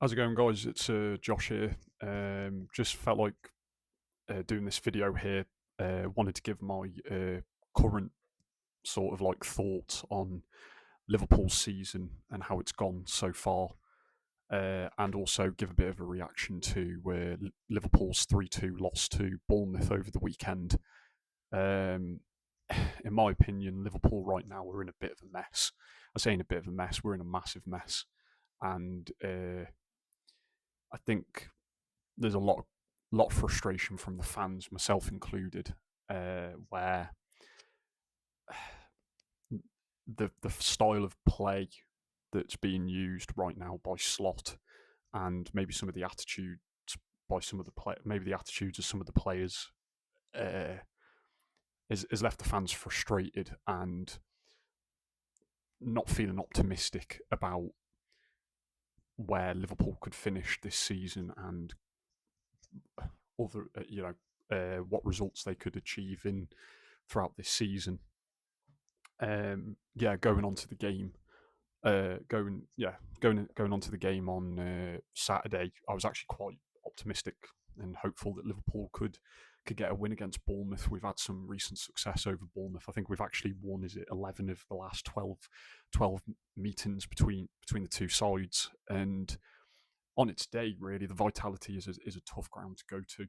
How's it going, guys? It's Josh here. Just felt like doing this video here. Wanted to give my current sort of like thoughts on Liverpool's season and how it's gone so far, and also give a bit of a reaction to Liverpool's 3-2 loss to Bournemouth over the weekend. Um, in my opinion, Liverpool right now are in a bit of a mess. I say in a bit of a mess. We're in a massive mess, and I think there's a lot of frustration from the fans, myself included, where the style of play that's being used right now by Slot and maybe some of the attitudes by some of the maybe the attitudes of some of the players uh, is left the fans frustrated and not feeling optimistic about where Liverpool could finish this season and other what results they could achieve in throughout this season. Going on to the game, going on to the game on Saturday, I was actually quite optimistic and hopeful that Liverpool could get a win against Bournemouth. We've had some recent success over Bournemouth. I think we've actually won, is it 11 of the last 12 meetings between the two sides. And on its day, really, the Vitality is a tough ground to go to,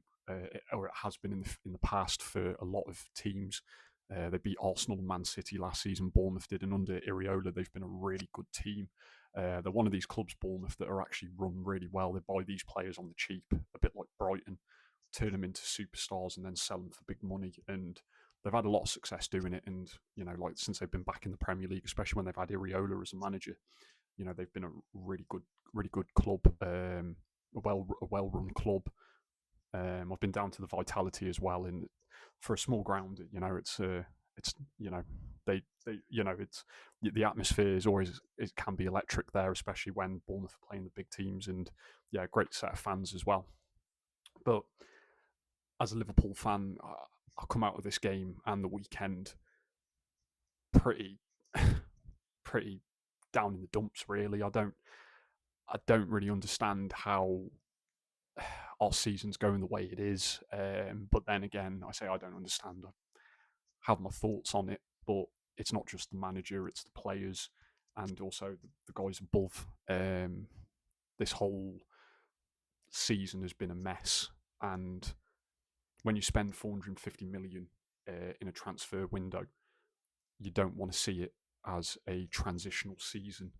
or it has been in the past for a lot of teams. They beat Arsenal and Man City last season. Bournemouth did, and under Iriola, they've been a really good team. They're one of these clubs, Bournemouth, that are actually run really well. They buy these players on the cheap, a bit like Brighton, turn them into superstars, and then sell them for big money. And they've had a lot of success doing it. And like since they've been back in the Premier League, especially when they've had Iriola as a manager, they've been a really good club, a well run club. I've been down to the Vitality as well, and for a small ground, it's it's the atmosphere is always, it can be electric there, especially when Bournemouth are playing the big teams, and great set of fans as well. But as a Liverpool fan, I come out of this game and the weekend pretty pretty down in the dumps. Really, I don't really understand how our season's going the way it is. But then again, I say I don't understand. I have my thoughts on it, but it's not just the manager; it's the players and also the guys above. This whole season has been a mess, and when you spend 450 million in a transfer window, you don't want to see it as a transitional season.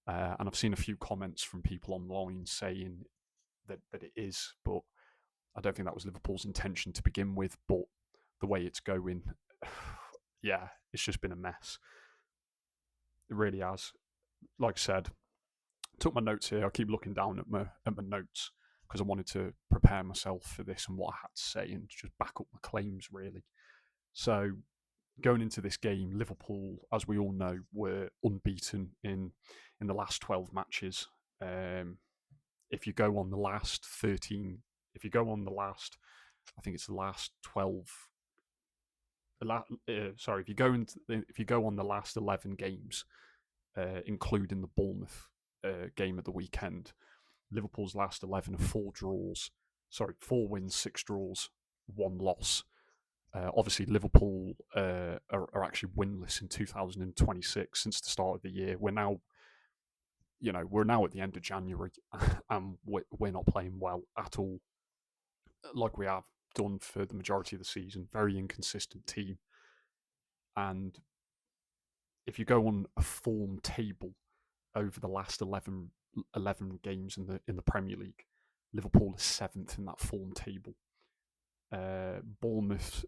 And I've seen a few comments from people online saying that it is, but I don't think that was Liverpool's intention to begin with. But the way it's going, yeah, it's just been a mess. It really has. Like I said, took my notes here. I keep looking down at my notes because I wanted to prepare myself for this and what I had to say and just back up my claims, really. So going into this game, Liverpool, as we all know, were unbeaten in the last 12 matches. If you go on the last 13, if you go on the last, I think it's the last 12. If you go on the last 11 games, including the Bournemouth game at the weekend, Liverpool's last 11 are four wins, six draws, one loss. Obviously, Liverpool are actually winless in 2026 since the start of the year. We're now at the end of January, and we're not playing well at all, like we have done for the majority of the season. Very inconsistent team, and if you go on a form table over the last 11 games in the Premier League, Liverpool is seventh in that form table. Bournemouth's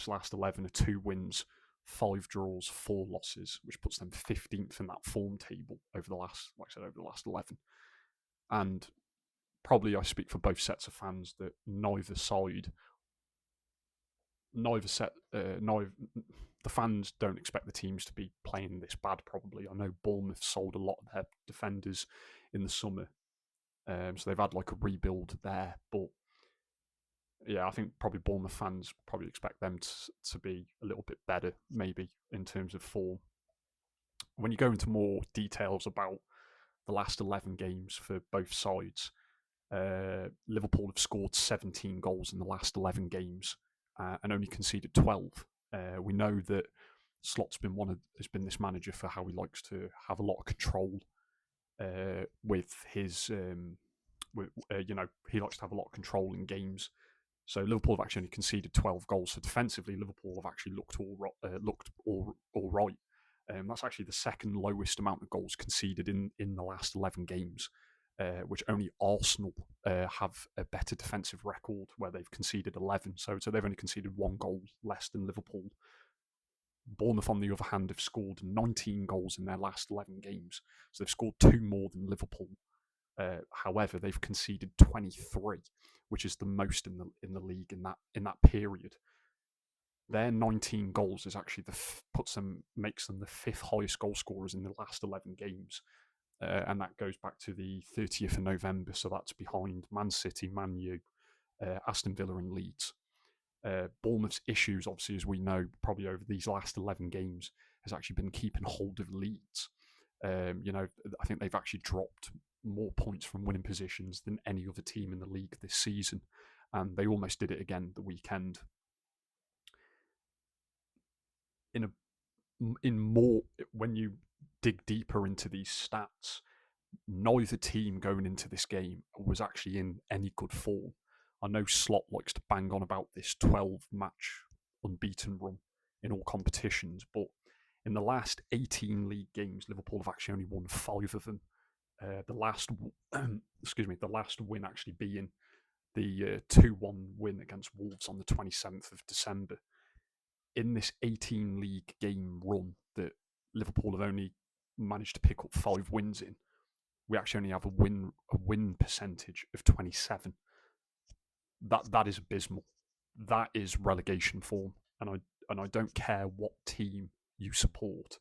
last 11 are two wins, five draws, four losses, which puts them 15th in that form table over the last, like I said, over the last 11. And probably I speak for both sets of fans that the fans don't expect the teams to be playing this bad. Probably, I know Bournemouth sold a lot of their defenders in the summer, so they've had like a rebuild there. But yeah, I think probably Bournemouth fans probably expect them to be a little bit better, maybe in terms of form. When you go into more details about the last 11 games for both sides, Liverpool have scored 17 goals in the last 11 games and only conceded 12. We know that Slot's has been this manager for how he likes to have a lot of control with his, he likes to have a lot of control in games. So Liverpool have actually only conceded 12 goals. So defensively, Liverpool have actually looked all right. That's actually the second lowest amount of goals conceded in the last 11 games, which only Arsenal have a better defensive record where they've conceded 11. So they've only conceded one goal less than Liverpool. Bournemouth, on the other hand, have scored 19 goals in their last 11 games. So they've scored two more than Liverpool. However, they've conceded 23, which is the most in the league in that period. Their 19 goals is actually makes them the fifth highest goal scorers in the last 11 games, and that goes back to the 30th of November. So that's behind Man City, Man U, Aston Villa, and Leeds. Bournemouth's issues, obviously, as we know, probably over these last 11 games, has actually been keeping hold of Leeds. I think they've actually dropped more points from winning positions than any other team in the league this season, and they almost did it again the weekend. When you dig deeper into these stats, neither team going into this game was actually in any good form. I know Slot likes to bang on about this 12-match unbeaten run in all competitions, but in the last 18 league games, Liverpool have actually only won 5 of them. The last win actually being the 2-1 win against Wolves on the 27th of December. In this 18 league game run that Liverpool have only managed to pick up 5 wins in, we actually only have a win percentage of 27. That is abysmal. That is relegation form, and I don't care what team you support.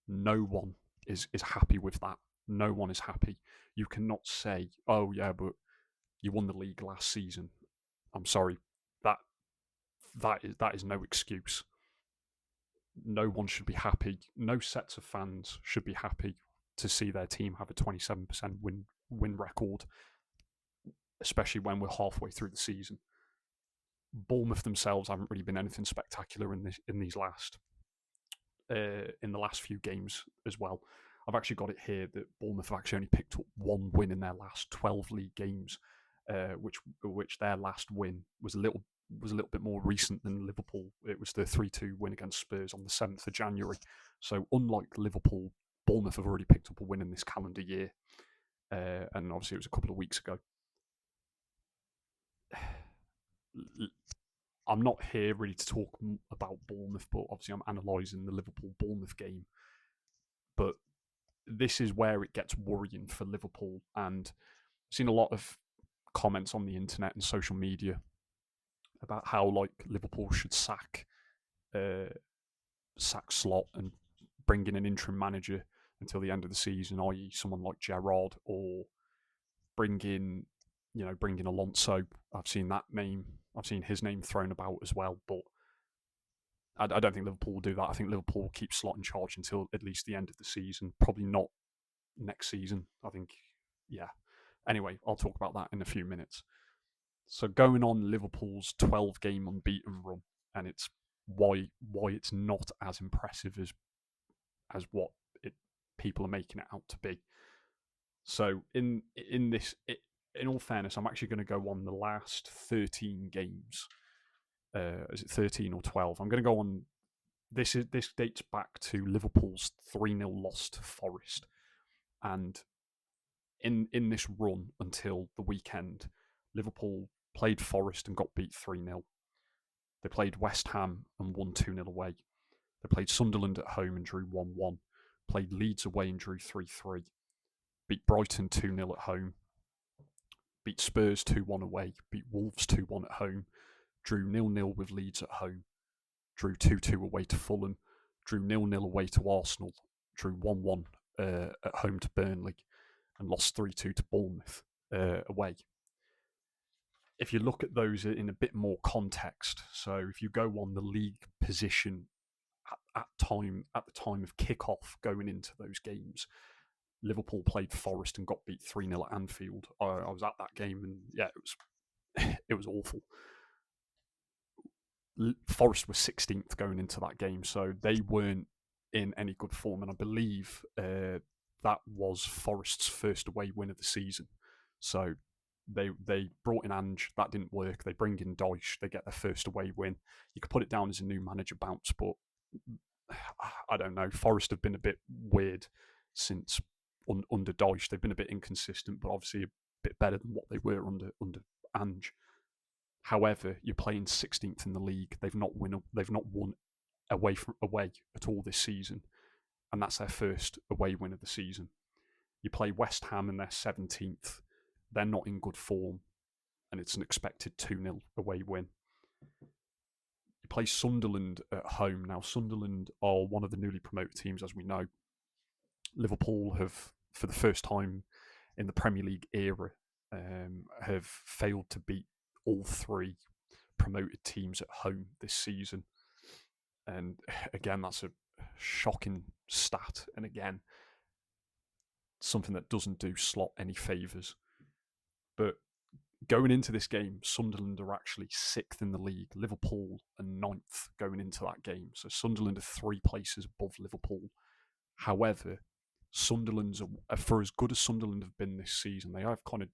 No one is happy with that. No one is happy. You cannot say, "Oh yeah, but you won the league last season." I'm sorry, that is no excuse. No one should be happy. No sets of fans should be happy to see their team have a 27% win record, especially when we're halfway through the season. Bournemouth themselves haven't really been anything spectacular in the last few games as well. I've actually got it here that Bournemouth have actually only picked up one win in their last 12 league games, which their last win was a little bit more recent than Liverpool. It was the 3-2 win against Spurs on the 7th of January. So unlike Liverpool, Bournemouth have already picked up a win in this calendar year, and obviously it was a couple of weeks ago. I'm not here really to talk about Bournemouth, but obviously I'm analysing the Liverpool-Bournemouth game. But this is where it gets worrying for Liverpool, and I've seen a lot of comments on the internet and social media about how Liverpool should sack Slot and bring in an interim manager until the end of the season, i.e. someone like Gerrard, or bring in Alonso. I've seen his name thrown about as well, but I don't think Liverpool will do that. I think Liverpool will keep Slot in charge until at least the end of the season, probably not next season. I think, yeah. Anyway, I'll talk about that in a few minutes. So going on Liverpool's 12-game unbeaten run, and it's why it's not as impressive as what people are making it out to be. So in all fairness, I'm actually going to go on the last 13 games. Is it 13 or 12? I'm going to go on. This dates back to Liverpool's 3-0 loss to Forest, and in this run until the weekend, Liverpool played Forest and got beat 3-0. They played West Ham and won 2-0 away. They played Sunderland at home and drew 1-1. Played Leeds away and drew 3-3. Beat Brighton 2-0 at home. Beat Spurs 2-1 away. Beat Wolves 2-1 at home. Drew 0-0 with Leeds at home. Drew 2-2 away to Fulham. Drew 0-0 away to Arsenal. Drew 1-1 at home to Burnley. And lost 3-2 to Bournemouth away. If you look at those in a bit more context, so if you go on the league position at the time of kickoff going into those games, Liverpool played Forest and got beat 3-0 at Anfield. I was at that game, and yeah, it was awful. Forest were 16th going into that game, so they weren't in any good form. And I believe that was Forest's first away win of the season. So they brought in Ange, that didn't work. They bring in Dyche, they get their first away win. You could put it down as a new manager bounce, but I don't know. Forest have been a bit weird since under Dyche. They've been a bit inconsistent, but obviously a bit better than what they were under Ange. However, you're playing 16th in the league. They've not won away at all this season, and that's their first away win of the season. You play West Ham and they're 17th. They're not in good form, and it's an expected 2-0 away win. You play Sunderland at home. Now, Sunderland are one of the newly promoted teams, as we know. Liverpool have, for the first time in the Premier League era, have failed to beat all three promoted teams at home this season. And again, that's a shocking stat. And again, something that doesn't do Slot any favours. But going into this game, Sunderland are actually 6th in the league. Liverpool are 9th going into that game. So Sunderland are 3 places above Liverpool. However, Sunderland's, for as good as Sunderland have been this season, they have kind of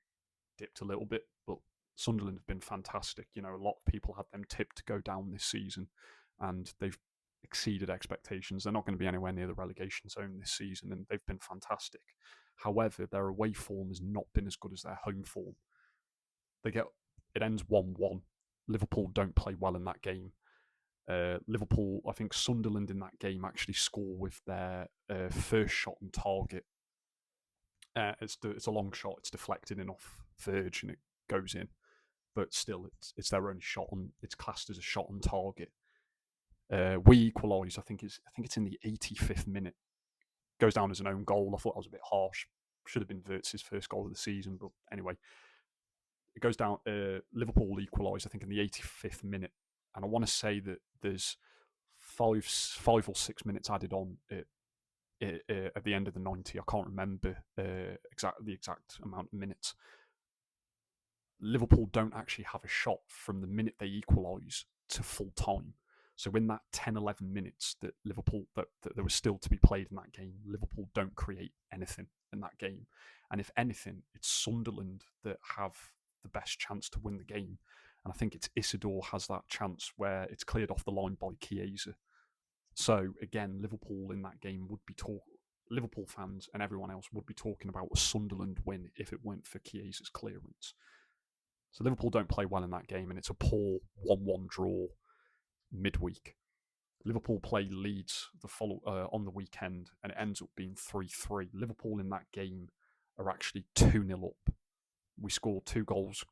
dipped a little bit, but Sunderland have been fantastic. You know, a lot of people had them tipped to go down this season, and they've exceeded expectations. They're not going to be anywhere near the relegation zone this season, and they've been fantastic. However, their away form has not been as good as their home form. It ends 1-1. Liverpool don't play well in that game. Liverpool, I think Sunderland in that game actually score with their first shot on target. It's a long shot. It's deflected in off verge and it goes in, but still, it's their only shot on. It's classed as a shot on target. We equalise. I think it's in the 85th minute. Goes down as an own goal. I thought that was a bit harsh. Should have been Wirtz's first goal of the season, but anyway, it goes down. Liverpool equalise. I think in the 85th minute, and I want to say that there's five or 6 minutes added on at the end of the 90. I can't remember the exact amount of minutes. Liverpool don't actually have a shot from the minute they equalise to full time. So in that 10-11 minutes that there was still to be played in that game, Liverpool don't create anything in that game. And if anything, it's Sunderland that have the best chance to win the game. And I think it's Isidore has that chance where it's cleared off the line by Chiesa. So again, Liverpool in that game Liverpool fans and everyone else would be talking about a Sunderland win if it weren't for Chiesa's clearance. So Liverpool don't play well in that game, and it's a poor 1-1 draw midweek. Liverpool play Leeds on the weekend, and it ends up being 3-3. Liverpool in that game are actually 2-0 up. We scored 2 goals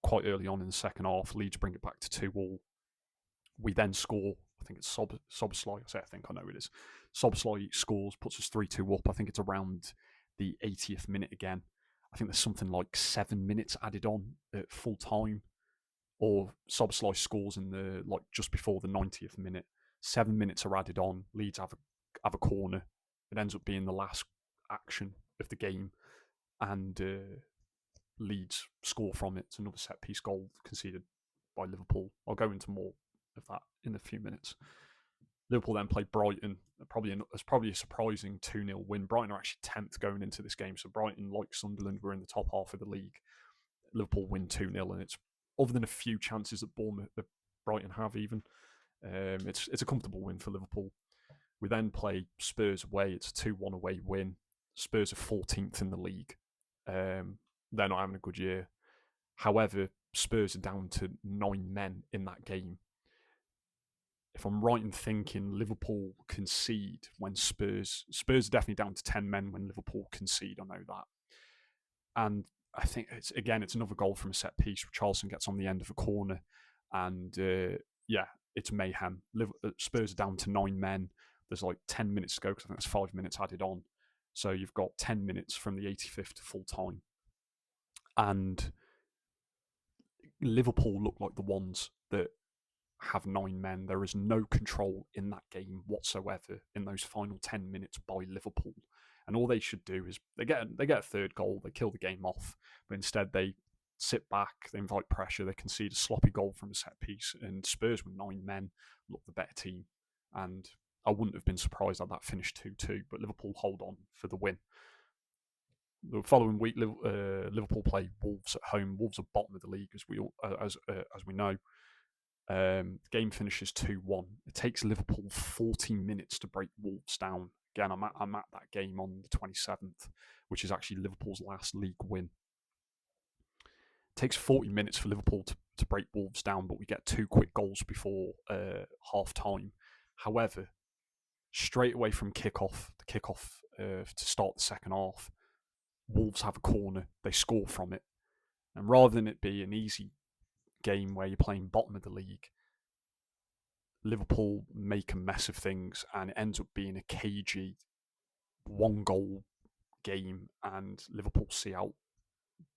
quite early on in the second half. Leeds bring it back to 2-2. We then score, I think it's Szoboszlai. I know it is. Szoboszlai scores, puts us 3-2 up. I think it's around the 80th minute again. I think there's something like 7 minutes added on at full time, or Szoboszlai scores in the just before the 90th minute. 7 minutes are added on. Leeds have a corner. It ends up being the last action of the game, and Leeds score from it. It's another set piece goal conceded by Liverpool. I'll go into more of that in a few minutes. Liverpool then play Brighton. It's probably a surprising 2-0 win. Brighton are actually 10th going into this game, so Brighton, like Sunderland, were in the top half of the league. Liverpool win 2-0, and it's other than a few chances that Brighton have even. It's a comfortable win for Liverpool. We then play Spurs away. It's a 2-1 away win. Spurs are 14th in the league. They're not having a good year. However, Spurs are down to 9 men in that game. If I'm right in thinking, Liverpool concede when Spurs are definitely down to 10 men when Liverpool concede. I know that. And I think it's another goal from a set piece. Charleston gets on the end of a corner, and it's mayhem. Spurs are down to 9 men. There's 10 minutes to go because I think there's 5 minutes added on. So you've got 10 minutes from the 85th to full time. And Liverpool look like the ones that have 9 men. There is no control in that game whatsoever in those final 10 minutes by Liverpool. And all they should do is they get a third goal, they kill the game off, but instead they sit back, they invite pressure, they concede a sloppy goal from a set piece, and Spurs with 9 men look the better team. And I wouldn't have been surprised had that finished 2-2, but Liverpool hold on for the win. The following week, Liverpool play Wolves at home. Wolves are bottom of the league, as we know. The game finishes 2-1. It takes Liverpool 14 minutes to break Wolves down. Again, I'm at that game on the 27th, which is actually Liverpool's last league win. It takes 40 minutes for Liverpool to break Wolves down, but we get 2 quick goals before half time. However, straight away from the kickoff to start the second half, Wolves have a corner, they score from it. And rather than it be an easy game where you're playing bottom of the league, Liverpool make a mess of things and it ends up being a cagey 1-goal game, and Liverpool see out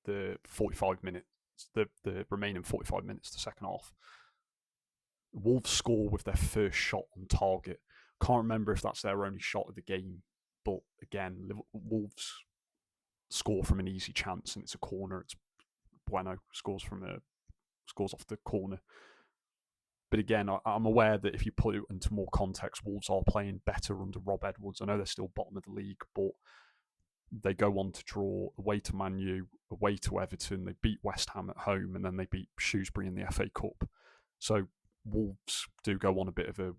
the 45 minutes, the remaining 45 minutes, the second half. Wolves score with their first shot on target. Can't remember if that's their only shot of the game, but again, Wolves score from an easy chance and it's a corner. It's Bueno scores off the corner. But again, I'm aware that if you put it into more context, Wolves are playing better under Rob Edwards. I know they're still bottom of the league, but they go on to draw away to Man U, away to Everton. They beat West Ham at home, and then they beat Shrewsbury in the FA Cup. So Wolves do go on a bit of a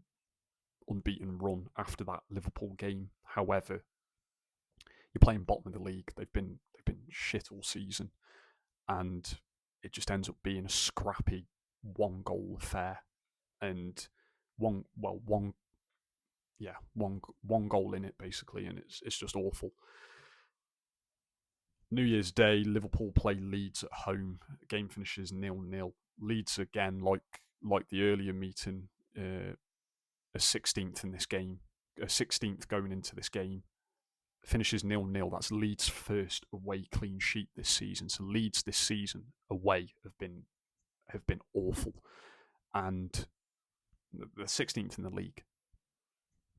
unbeaten run after that Liverpool game. However, you're playing bottom of the league. They've been shit all season, and it just ends up being a scrappy 1-goal affair. And one goal in it basically, and it's just awful. New Year's Day, Liverpool play Leeds at home. Game finishes 0-0. Leeds again, like the earlier meeting, a 16th in this game, a 16th going into this game. Finishes 0-0. That's Leeds' first away clean sheet this season. So Leeds this season away have been awful, and they're 16th in the league.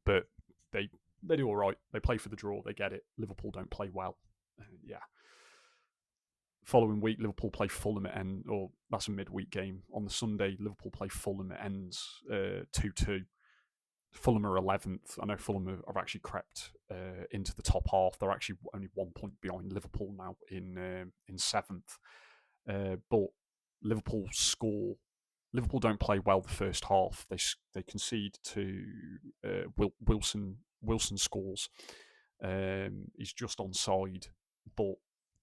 But they do all right. They play for the draw. They get it. Liverpool don't play well. Yeah. Following week, Liverpool play Fulham at end, or that's a midweek game. On the Sunday, Liverpool play Fulham. It ends 2-2. Fulham are 11th. I know Fulham have actually crept into the top half. They're actually only 1 point behind Liverpool now in 7th. But Liverpool score. Liverpool don't play well the first half. They concede to Wilson. Wilson scores. He's just onside, but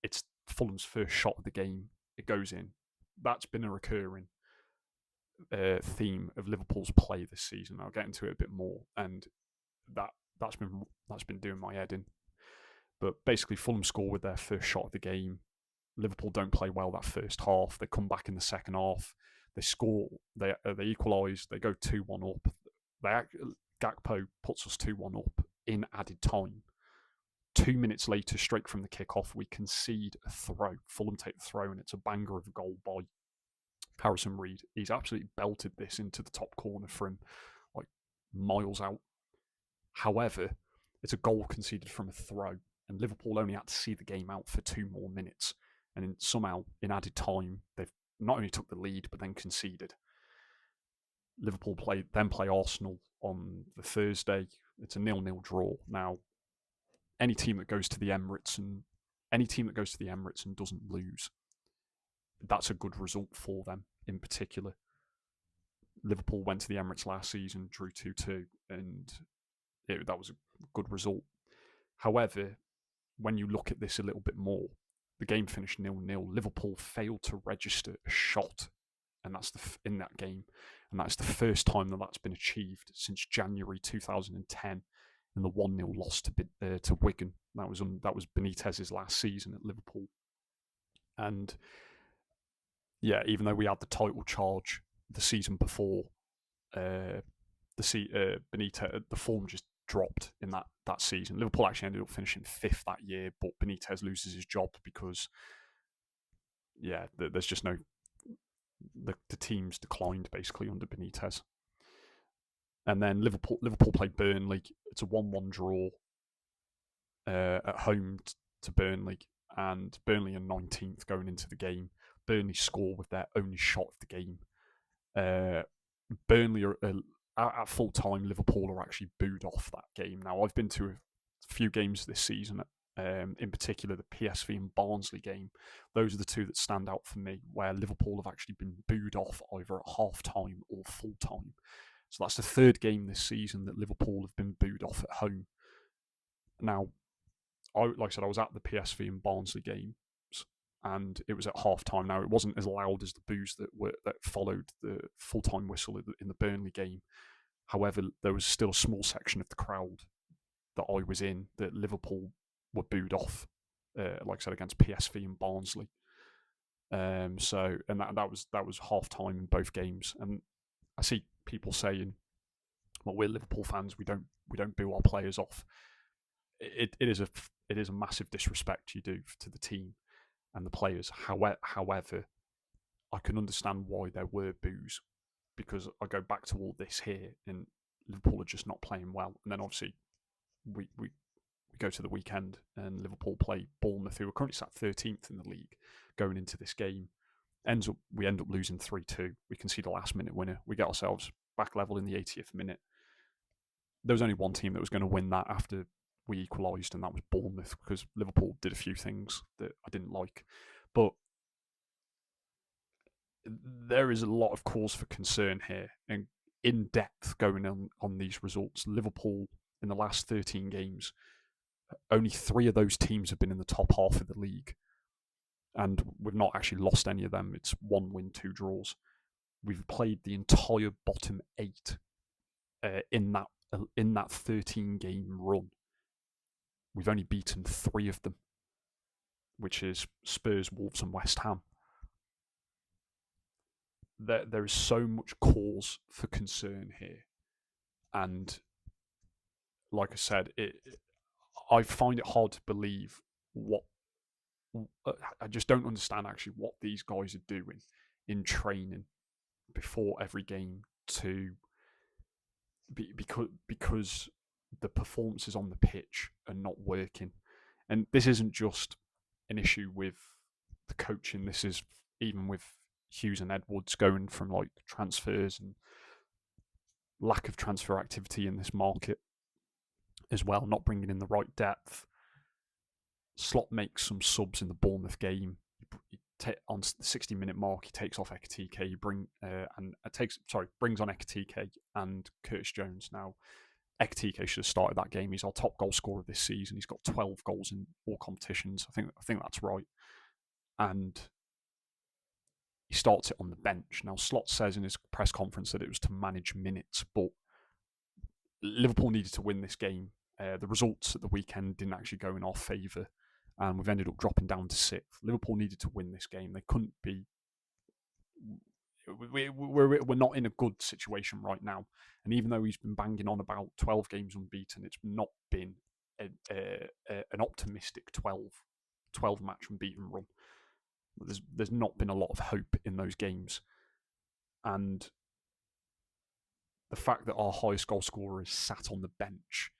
it's Fulham's first shot of the game. It goes in. That's been a recurring theme of Liverpool's play this season. I'll get into it a bit more, and that's been doing my head in. But basically, Fulham score with their first shot of the game. Liverpool don't play well that first half. They come back in the second half. They score. They equalise. They go 2-1 up. Gakpo puts us 2-1 up in added time. 2 minutes later, straight from the kickoff, we concede a throw. Fulham take the throw, and it's a banger of a goal by Harrison Reed. He's absolutely belted this into the top corner from like miles out. However, it's a goal conceded from a throw, and Liverpool only had to see the game out for 2 more minutes. And somehow, in added time, they've not only took the lead, but then conceded. Liverpool play Arsenal on the Thursday. It's a 0-0 draw. Now, any team that goes to the Emirates and doesn't lose, that's a good result for them in particular. Liverpool went to the Emirates last season, drew 2-2, and that was a good result. However, when you look at this a little bit more, the game finished 0-0. Liverpool failed to register a shot, and that's in that game, and that's the first time that's been achieved since January 2010 in the 1-0 loss to Wigan. That was Benitez's last season at Liverpool, and yeah, even though we had the title charge the season before, Benitez, the form just dropped in that season. Liverpool actually ended up finishing 5th that year, but Benitez loses his job because, yeah, there's just no... The team's declined basically under Benitez. And then Liverpool play Burnley. It's a 1-1 draw. at home to Burnley, and Burnley are 19th going into the game. Burnley score with their only shot of the game. Uh, Burnley are at full time. Liverpool are actually booed off that game. Now I've been to a few games this season. In particular, the PSV and Barnsley game. Those are the two that stand out for me, where Liverpool have actually been booed off either at half time or full time. So that's the third game this season that Liverpool have been booed off at home. Now, like I said, I was at the PSV and Barnsley games, and it was at half time. Now, it wasn't as loud as the boos that followed the full time whistle in the Burnley game. However, there was still a small section of the crowd that I was in that Liverpool were booed off, like I said, against PSV and Barnsley. And that was half time in both games, and I see people saying, "Well, we're Liverpool fans. We don't boo our players off." It is a massive disrespect you do to the team and the players. However, I can understand why there were boos, because I go back to all this here, and Liverpool are just not playing well. And then obviously we go to the weekend, and Liverpool play Bournemouth, who are currently sat 13th in the league, going into this game. We end up losing 3-2. We concede a last minute winner. We get ourselves back level in the 80th minute. There was only one team that was going to win that after we equalised, and that was Bournemouth, because Liverpool did a few things that I didn't like. But there is a lot of cause for concern here, and in depth going on these results. Liverpool, in the last 13 games, only 3 of those teams have been in the top half of the league, and we've not actually lost any of them. It's 1 win, 2 draws. We've played the entire bottom 8 in that 13 game run. We've only beaten 3 of them, which is Spurs, Wolves, and West Ham. There is so much cause for concern here, and like I said, I find it hard to believe what I just don't understand actually what these guys are doing in training before every game because the performances on the pitch are not working. And this isn't just an issue with the coaching. This is even with Hughes and Edwards going from like transfers and lack of transfer activity in this market as well, not bringing in the right depth. Slot makes some subs in the Bournemouth game. On the 60-minute mark, he takes off Ekitike. Brings on Ekitike and Curtis Jones. Now, Ekitike should have started that game. He's our top goal scorer this season. He's got 12 goals in all competitions. I think that's right. And he starts it on the bench. Now, Slot says in his press conference that it was to manage minutes, but Liverpool needed to win this game. The results at the weekend didn't actually go in our favour, and we've ended up dropping down to 6th. Liverpool needed to win this game. They couldn't be. We're not in a good situation right now, and even though he's been banging on about 12 games unbeaten, it's not been an optimistic 12 match unbeaten run. There's not been a lot of hope in those games, and the fact that our highest goal scorer is sat on the bench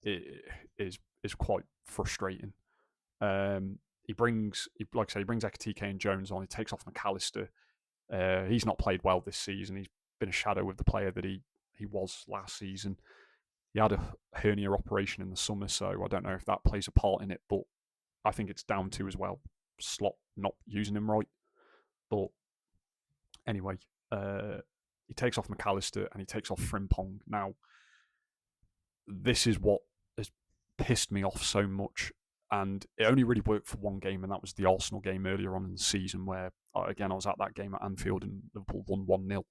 is quite frustrating. He brings Ekitike and Jones on. He takes off McAllister. He's not played well this season. He's been a shadow of the player that he was last season. He had a hernia operation in the summer, so I don't know if that plays a part in it, but I think it's down to as well Slot not using him right. But anyway, he takes off McAllister and he takes off Frimpong. Now, this is what has pissed me off so much, and it only really worked for one game, and that was the Arsenal game earlier on in the season, where again I was at that game at Anfield and Liverpool won 1-0.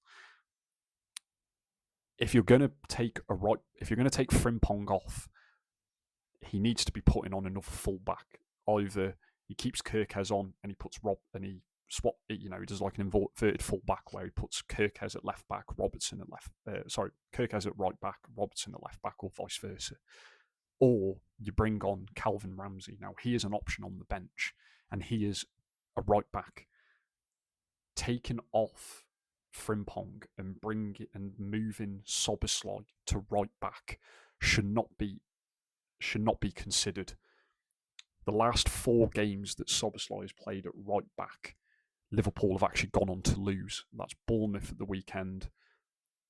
If you're going to take Frimpong off, he needs to be putting on another fullback. Either he keeps Kirkez on and he puts he does like an inverted fullback where he puts Kirkez at left back, Robertson at Kirkez at right back, Robertson at left back, or vice versa. Or you bring on Calvin Ramsey. Now, he is an option on the bench, and he is a right back. Taking off Frimpong and moving Soboslai to right back should not be should not be considered. The last 4 games that Szoboszlai has played at right back, Liverpool have actually gone on to lose. That's Bournemouth at the weekend,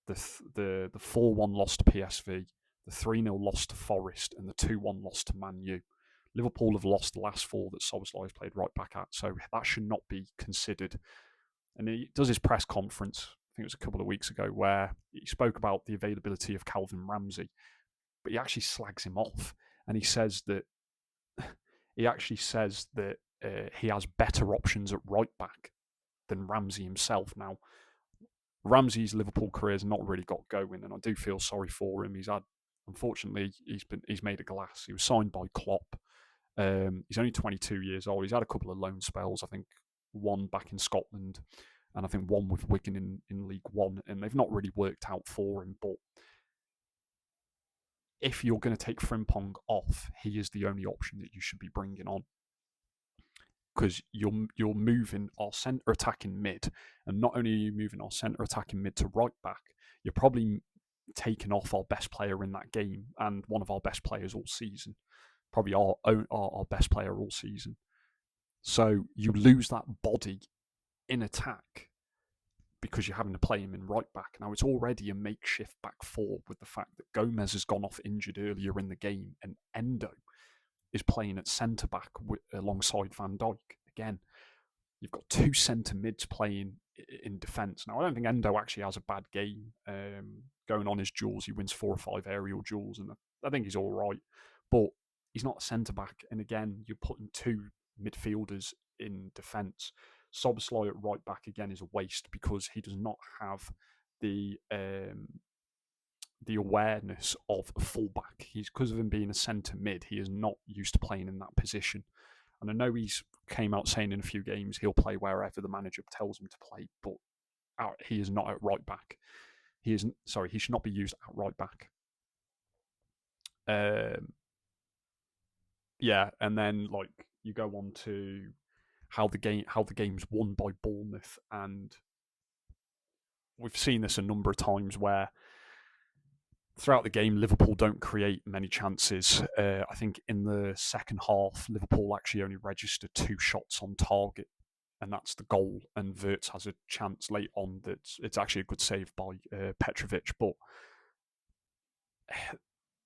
the 4-1 loss to PSV, the 3-0 loss to Forest, and the 2-1 loss to Man U. Liverpool have lost the last 4 that Szoboszlai has played right back at, so that should not be considered. And he does his press conference, I think it was a couple of weeks ago, where he spoke about the availability of Calvin Ramsey, but he actually slags him off, and he says that he has better options at right back than Ramsey himself. Now, Ramsey's Liverpool career has not really got going, and I do feel sorry for him. Unfortunately, he's made a glass. He was signed by Klopp. He's only 22 years old. He's had a couple of loan spells. I think one back in Scotland, and I think one with Wigan in League One, and they've not really worked out for him. But if you're going to take Frimpong off, he is the only option that you should be bringing on, because you're moving our centre attacking mid, and not only are you moving our centre attacking mid to right back, you're probably taking off our best player in that game and one of our best players all season, probably our best player all season. So you lose that body in attack because you're having to play him in right back. Now, it's already a makeshift back 4 with the fact that Gomez has gone off injured earlier in the game and Endo is playing at centre back alongside Van Dijk. Again, you've got 2 centre mids playing in defence. Now, I don't think Endo actually has a bad game. Going on his duels, he wins 4 or 5 aerial duels, and I think he's all right. But he's not a centre back. And again, you're putting 2 midfielders in defence. Szoboszlai at right back again is a waste because he does not have the awareness of a fullback. Because of him being a centre mid, he is not used to playing in that position. And I know he's came out saying in a few games he'll play wherever the manager tells him to play, but he is not at right back. He should not be used at right back. And then you go on to how the game's won by Bournemouth, and we've seen this a number of times where throughout the game Liverpool don't create many chances. I think in the second half Liverpool actually only registered 2 shots on target, and that's the goal, and Wirtz has a chance late on it's actually a good save by Petrovic. But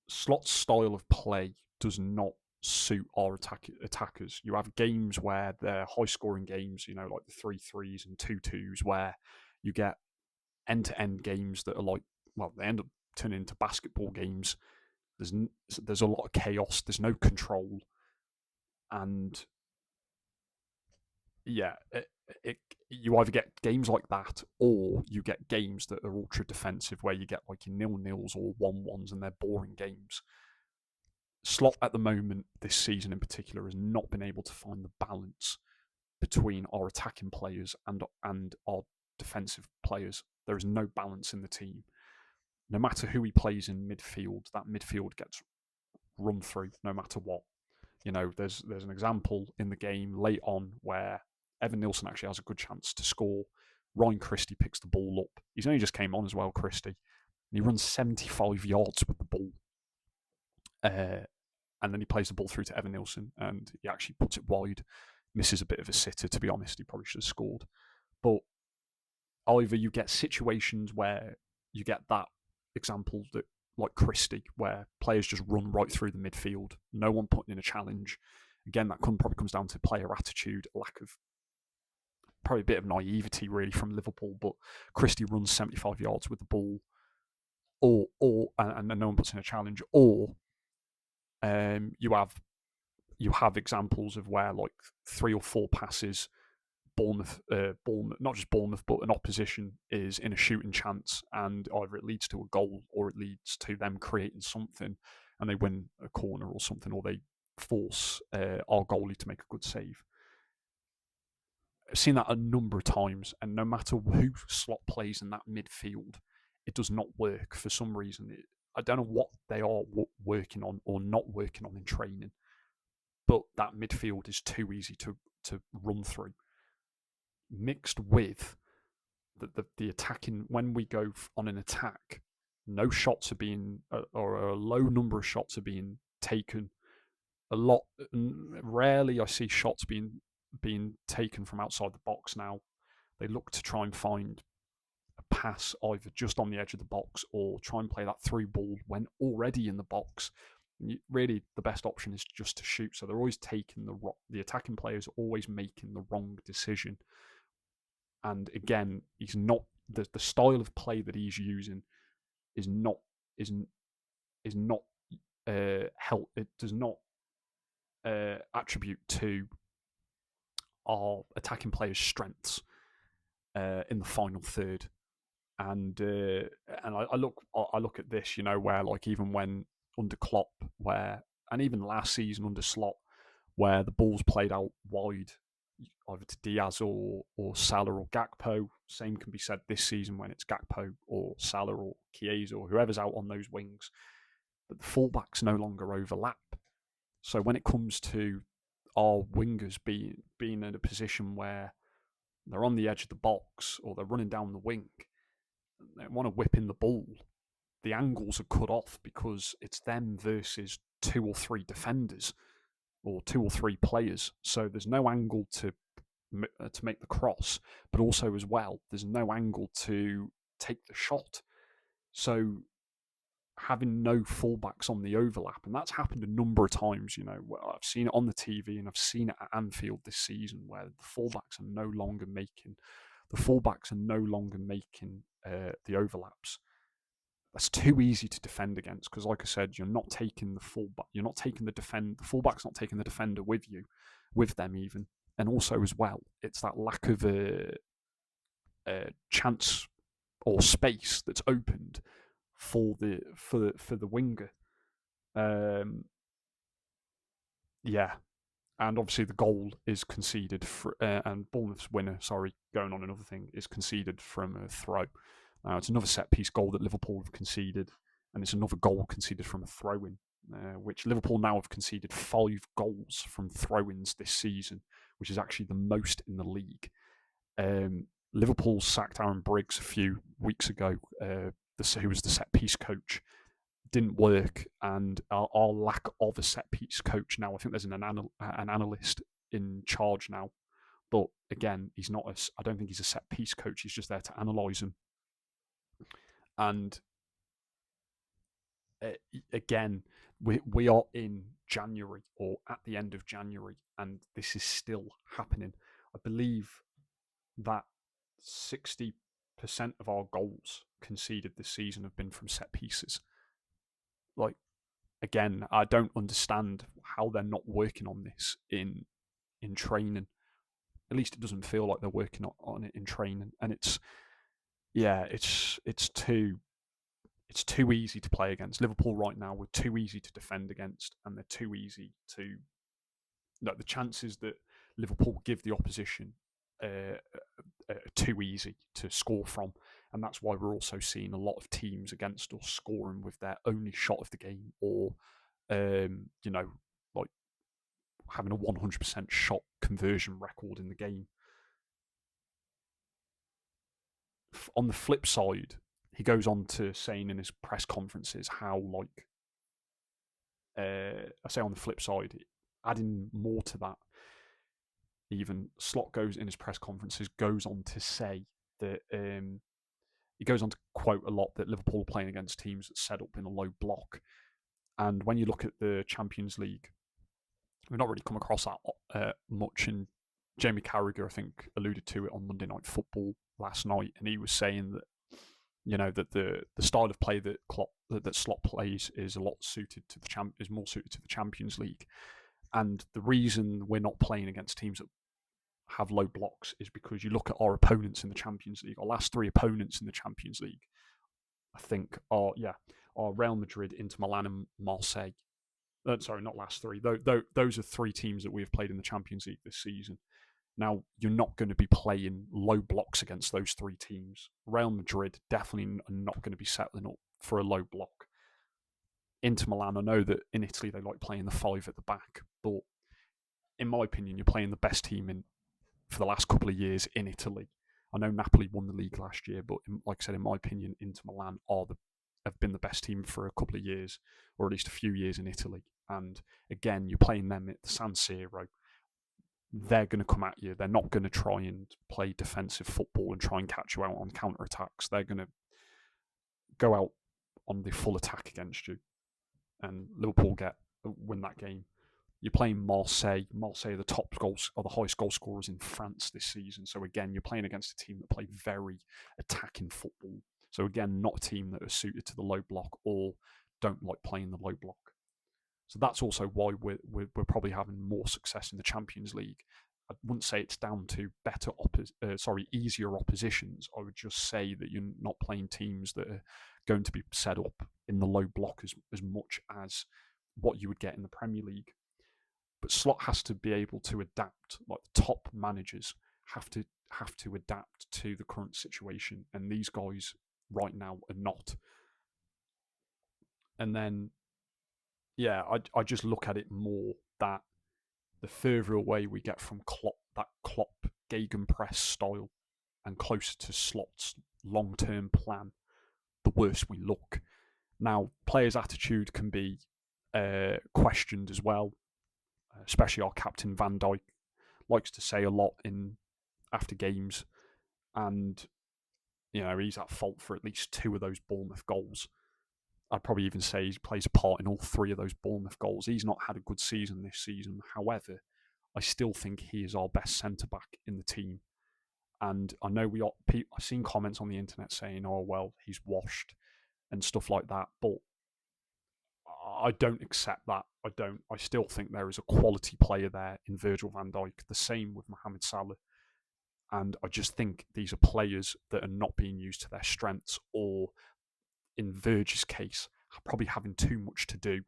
Slot's style of play does not suit our attackers. You have games where they're high-scoring games, like the 3-3s and 2-2s, where you get end-to-end games that are they end up turning into basketball games. There's a lot of chaos. There's no control, and you either get games like that, or you get games that are ultra defensive, where you get your 0-0s or 1-1s, and they're boring games. Slot at the moment this season in particular has not been able to find the balance between our attacking players and our defensive players. There is no balance in the team. No matter who he plays in midfield, that midfield gets run through no matter what. There's an example in the game late on where Evan Nilsson actually has a good chance to score. Ryan Christie picks the ball up. He's only just came on as well, Christie. And he runs 75 yards with the ball. And then he plays the ball through to Evan Nilsson, and he actually puts it wide. Misses a bit of a sitter, to be honest. He probably should have scored. But either you get situations where you get that example that, like Christie, where players just run right through the midfield, no one putting in a challenge. Again, that probably comes down to player attitude, lack of, probably a bit of naivety really from Liverpool. But Christie runs 75 yards with the ball, and no one puts in a challenge, or you have examples of where 3 or 4 passes, Bournemouth, not just Bournemouth, but an opposition is in a shooting chance, and either it leads to a goal or it leads to them creating something, and they win a corner or something, or they force our goalie to make a good save. I've seen that a number of times, and no matter who Slot plays in that midfield, it does not work for some reason. I don't know what they are working on or not working on in training, but that midfield is too easy to run through. Mixed with the attacking, when we go on an attack, no shots are being, or a low number of shots are being taken a lot. Rarely I see shots being taken from outside the box now. They look to try and find a pass either just on the edge of the box or try and play that through ball when already in the box. Really, the best option is just to shoot. So they're always taking the attacking players are always making the wrong decision. And again, he's not the style of play that he's using is not is is not help. It does not attribute to our attacking players' strengths in the final third. And I look at this, where like even when under Klopp, where and even last season under Slot, where the ball's played out wide, either to Diaz or Salah or Gakpo. Same can be said this season when it's Gakpo or Salah or Chiesa or whoever's out on those wings. But the fullbacks no longer overlap. So when it comes to our wingers being in a position where they're on the edge of the box or they're running down the wing, they want to whip in the ball, the angles are cut off because it's them versus two or three defenders or two or three players. So there's no angle to make the cross, but also as well, there's no angle to take the shot. So having no fullbacks on the overlap, and that's happened a number of times. I've seen it on the TV and I've seen it at Anfield this season, where the fullbacks are no longer making the overlaps. That's too easy to defend against because, like I said, you're not taking the fullback, you're not taking the fullback's not taking the defender with them even, and also as well, it's that lack of a chance or space that's opened for the winger. Yeah, and obviously the goal is conceded and Bournemouth's winner, going on another thing, is conceded from a throw. Now it's another set piece goal that Liverpool have conceded, and it's another goal conceded from a throw-in, which Liverpool now have conceded 5 goals from throw-ins this season, which is actually the most in the league. Liverpool sacked Aaron Briggs a few weeks ago, who was the set piece coach. Didn't work, and our lack of a set piece coach now. I think there's an analyst in charge now, but again, he's not. I don't think he's a set piece coach. He's just there to analyse them. And again, we are in January or at the end of January, and this is still happening. I believe that 60% of our goals conceded this season have been from set pieces. Like, again, I don't understand how they're not working on this in training. At least it doesn't feel like they're working on it in training. And it's too easy to play against. Liverpool right now, we're too easy to defend against, and they're too easy to. The chances that Liverpool give the opposition are too easy to score from, and that's why we're also seeing a lot of teams against us scoring with their only shot of the game, or like having a 100% shot conversion record in the game. On the flip side, he goes on to saying in his press conferences how, like, I say on the flip side, adding more to that, even Slot goes in his press conferences, goes on to say that he goes on to quote a lot that Liverpool are playing against teams that set up in a low block. And when you look at the Champions League, we've not really come across that much. And Jamie Carragher, I think, alluded to it on Monday Night Football last night, and he was saying that that the style of play that Slot plays is a lot suited to is more suited to the Champions League. And the reason we're not playing against teams that have low blocks is because you look at our opponents in the Champions League. Our last 3 opponents in the Champions League, I think, are Real Madrid, Inter Milan, and Marseille. Sorry, not last 3. Those are 3 teams that we have played in the Champions League this season. Now, you're not going to be playing low blocks against those 3 teams. Real Madrid definitely are not going to be settling up for a low block. Inter Milan, I know that in Italy they like playing the 5 at the back, but in my opinion, you're playing the best team for the last couple of years in Italy. I know Napoli won the league last year, but like I said, in my opinion, Inter Milan have been the best team for a couple of years, or at least a few years in Italy. And again, you're playing them at the San Siro. They're going to come at you. They're not going to try and play defensive football and try and catch you out on counter attacks. They're going to go out on the full attack against you, and Liverpool win that game. You're playing Marseille. Marseille are the top goals or the highest goal scorers in France this season. So again, you're playing against a team that play very attacking football. So again, not a team that are suited to the low block or don't like playing the low block. So that's also why we're probably having more success in the Champions League. I wouldn't say it's down to easier oppositions. I would just say that you're not playing teams that are going to be set up in the low block as much as what you would get in the Premier League. But Slot has to be able to adapt. Like the top managers have to adapt to the current situation, and these guys right now are not. And then, yeah, I just look at it more that the further away we get from that Klopp gegenpress style and closer to Slot's long-term plan, the worse we look. Now, players' attitude can be questioned as well, especially our captain Van Dijk likes to say a lot after games, and he's at fault for at least 2 of those Bournemouth goals. I'd probably even say he plays a part in all 3 of those Bournemouth goals. He's not had a good season this season. However, I still think he is our best centre-back in the team. And I know I've seen comments on the internet saying, oh, well, he's washed and stuff like that. But I don't accept that. I still think there is a quality player there in Virgil van Dijk. The same with Mohamed Salah. And I just think these are players that are not being used to their strengths, or in Virgil's case, probably having too much to do,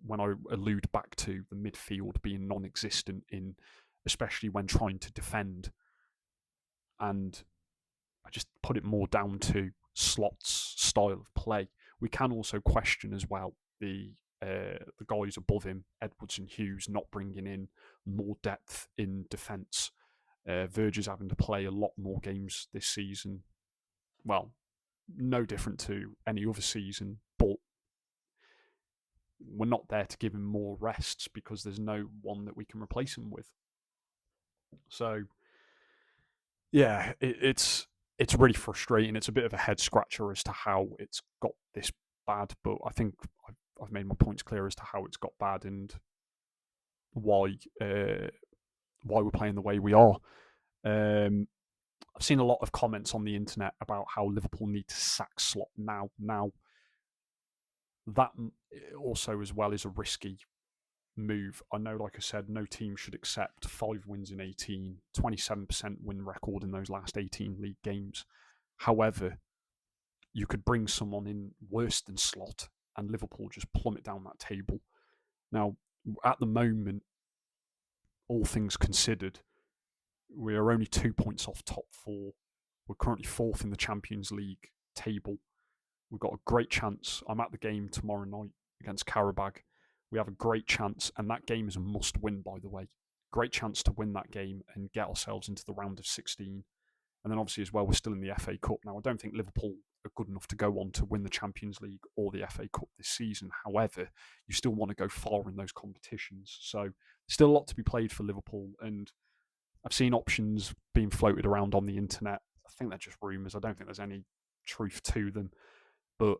when I allude back to the midfield being non-existent, especially when trying to defend. And I just put it more down to Slot's style of play. We can also question as well the guys above him, Edwards and Hughes, not bringing in more depth in defence. Virgil's having to play a lot more games this season. Well, no different to any other season, but we're not there to give him more rests because there's no one that we can replace him with. So, yeah, it's really frustrating. It's a bit of a head scratcher as to how it's got this bad, but I think I've made my points clear as to how it's got bad and why we're playing the way we are. I've seen a lot of comments on the internet about how Liverpool need to sack Slot now. Now, that also as well is a risky move. I know, like I said, no team should accept 5 wins in 18, 27% win record in those last 18 league games. However, you could bring someone in worse than Slot and Liverpool just plummet down that table. Now, at the moment, all things considered, we are only 2 points off top 4. We're currently 4th in the Champions League table. We've got a great chance. I'm at the game tomorrow night against Karabag. We have a great chance, and that game is a must-win, by the way. Great chance to win that game and get ourselves into the round of 16. And then obviously as well, we're still in the FA Cup. Now, I don't think Liverpool are good enough to go on to win the Champions League or the FA Cup this season. However, you still want to go far in those competitions. So still a lot to be played for Liverpool. And I've seen options being floated around on the internet. I think they're just rumours. I don't think there's any truth to them. But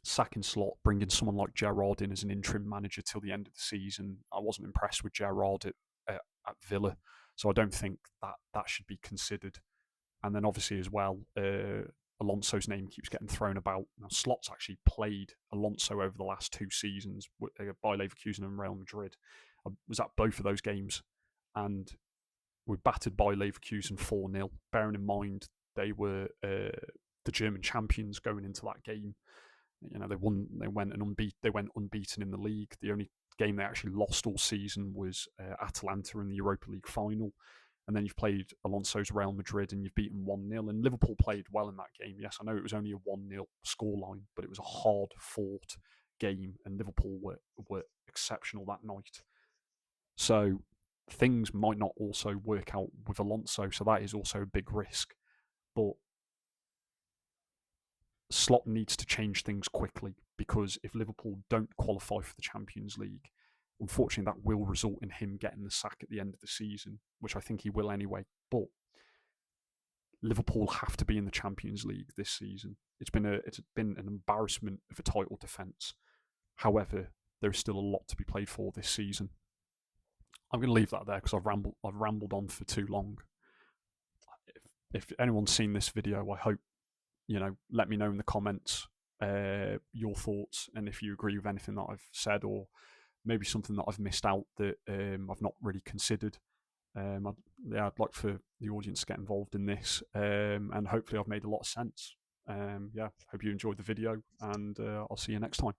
sacking Slot, bringing someone like Gerrard in as an interim manager till the end of the season, I wasn't impressed with Gerrard at Villa. So I don't think that should be considered. And then obviously as well, Alonso's name keeps getting thrown about. Now, Slot's actually played Alonso over the last 2 seasons by Leverkusen and Real Madrid. I was at both of those games, and we battered by Leverkusen 4-0. Bearing in mind they were the German champions going into that game. They won. They went unbeaten in the league. The only game they actually lost all season was Atalanta in the Europa League final. And then you've played Alonso's Real Madrid and you've beaten 1-0. And Liverpool played well in that game. Yes, I know it was only a 1-0 scoreline, but it was a hard-fought game, and Liverpool were exceptional that night. So things might not also work out with Alonso, so that is also a big risk. But Slot needs to change things quickly because if Liverpool don't qualify for the Champions League, unfortunately, that will result in him getting the sack at the end of the season, which I think he will anyway. But Liverpool have to be in the Champions League this season. It's been an embarrassment of a title defence. However, there's still a lot to be played for this season. I'm going to leave that there because I've rambled on for too long. If anyone's seen this video, I hope let me know in the comments your thoughts and if you agree with anything that I've said, or maybe something that I've missed out that I've not really considered. I'd like for the audience to get involved in this, and hopefully I've made a lot of sense. Hope you enjoyed the video, and I'll see you next time.